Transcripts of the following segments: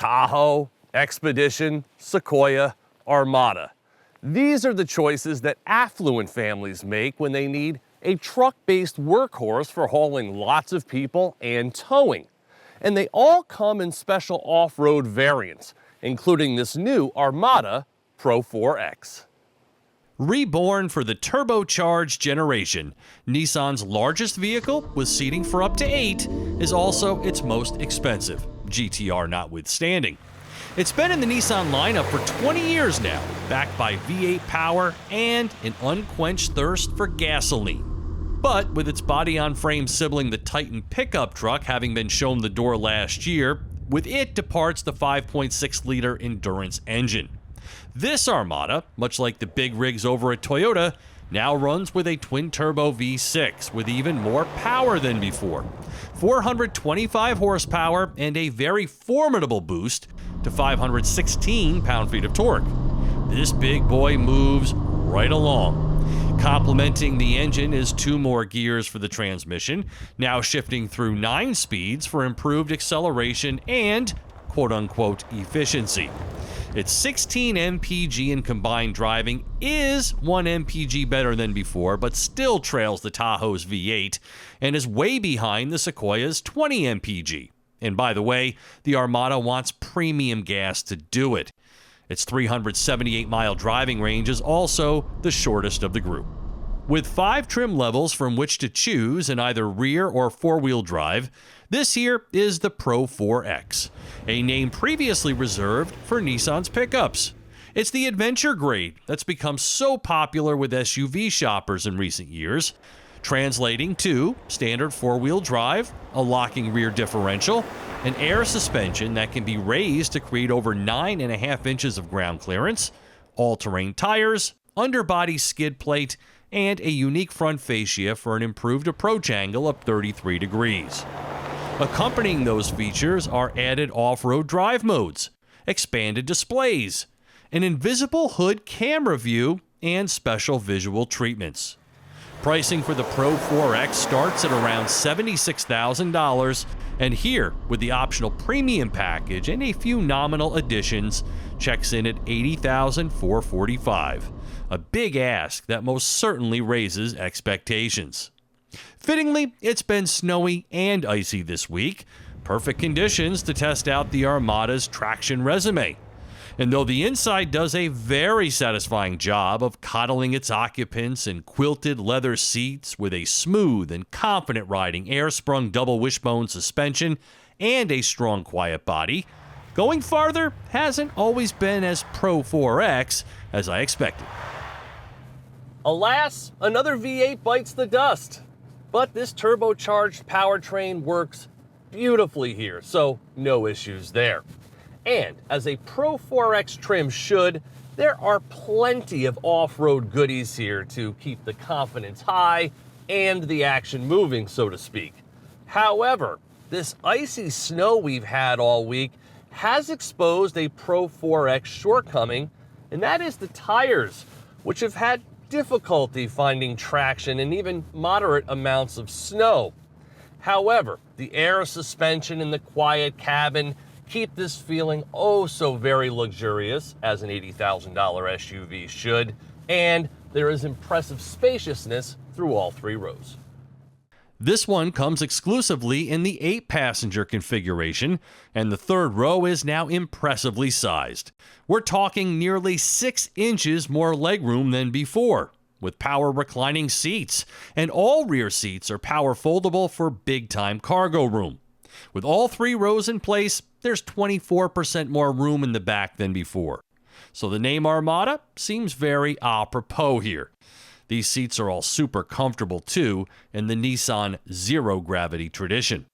Tahoe, Expedition, Sequoia, Armada. These are the choices that affluent families make when they need a truck-based workhorse for hauling lots of people and towing. And they all come in special off-road variants, including this new Armada PRO-4X. Reborn for the turbocharged generation, Nissan's largest vehicle, with seating for up to 8, is also its most expensive, GTR notwithstanding. It's been in the Nissan lineup for 20 years now, backed by V8 power and an unquenched thirst for gasoline. But with its body-on-frame sibling, the Titan pickup truck, having been shown the door last year, with it departs the 5.6-liter endurance engine. This Armada, much like the big rigs over at Toyota, now runs with a twin-turbo V6 with even more power than before. 425 horsepower and a very formidable boost to 516 pound-feet of torque. This big boy moves right along. Complementing the engine is 2 more gears for the transmission, now shifting through 9 speeds for improved acceleration and quote-unquote efficiency. Its 16 mpg in combined driving is 1 mpg better than before, but still trails the Tahoe's V8 and is way behind the Sequoia's 20 mpg. And by the way, the Armada wants premium gas to do it. Its 378-mile driving range is also the shortest of the group. With 5 trim levels from which to choose in either rear or four-wheel drive, this here is the PRO-4X, a name previously reserved for Nissan's pickups. It's the adventure grade that's become so popular with SUV shoppers in recent years, translating to standard four-wheel drive, a locking rear differential, an air suspension that can be raised to create over 9.5 inches of ground clearance, all-terrain tires, underbody skid plate, and a unique front fascia for an improved approach angle of 33 degrees. Accompanying those features are added off-road drive modes, expanded displays, an invisible hood camera view, and special visual treatments. Pricing for the PRO-4X starts at around $76,000, and here, with the optional premium package and a few nominal additions, checks in at $80,445. A big ask that most certainly raises expectations. Fittingly, it's been snowy and icy this week, perfect conditions to test out the Armada's traction resume. And though the inside does a very satisfying job of coddling its occupants in quilted leather seats with a smooth and confident riding air-sprung double wishbone suspension and a strong quiet body, going farther hasn't always been as PRO-4X as I expected. Alas, another V8 bites the dust. But this turbocharged powertrain works beautifully here, so no issues there. And as a PRO-4X trim should, there are plenty of off-road goodies here to keep the confidence high and the action moving, so to speak. However, this icy snow we've had all week has exposed a PRO-4X shortcoming, and that is the tires, which have had difficulty finding traction in even moderate amounts of snow. However, the air suspension and the quiet cabin keep this feeling oh so very luxurious, as an $80,000 SUV should, and there is impressive spaciousness through all 3 rows. This one comes exclusively in the 8-passenger configuration, and the 3rd row is now impressively sized. We're talking nearly 6 inches more legroom than before, with power reclining seats, and all rear seats are power foldable for big-time cargo room. With all 3 rows in place, there's 24% more room in the back than before. So the name Armada seems very apropos here. These seats are all super comfortable too, in the Nissan zero-gravity tradition.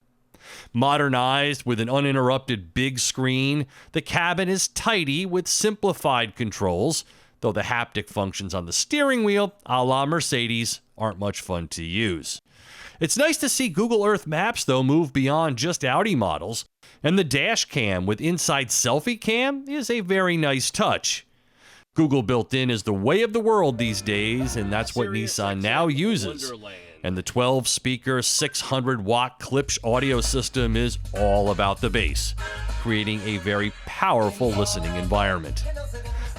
Modernized with an uninterrupted big screen, the cabin is tidy with simplified controls, though the haptic functions on the steering wheel, a la Mercedes, aren't much fun to use. It's nice to see Google Earth Maps, though, move beyond just Audi models, and the dash cam with inside selfie cam is a very nice touch. Google built in is the way of the world these days, and that's what Nissan now uses. And the 12-speaker, 600-watt Klipsch audio system is all about the bass, creating a very powerful listening environment.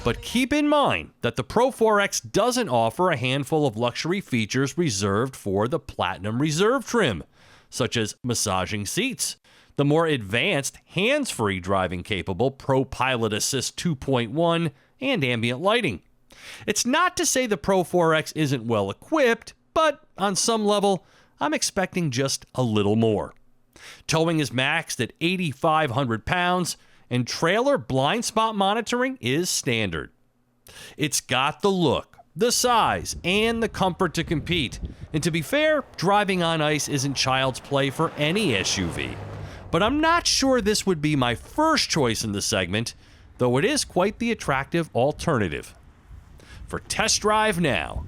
But keep in mind that the Pro-4X doesn't offer a handful of luxury features reserved for the Platinum Reserve trim, such as massaging seats, the more advanced hands-free driving-capable Pro Pilot Assist 2.1, and ambient lighting. It's not to say the Pro-4X isn't well equipped, but on some level, I'm expecting just a little more. Towing is maxed at 8,500 pounds, and trailer blind spot monitoring is standard. It's got the look, the size, and the comfort to compete. And to be fair, driving on ice isn't child's play for any SUV. But I'm not sure this would be my first choice in the segment, though it is quite the attractive alternative. For Test Drive Now,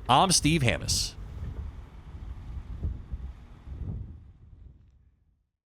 I'm Steve Hammis.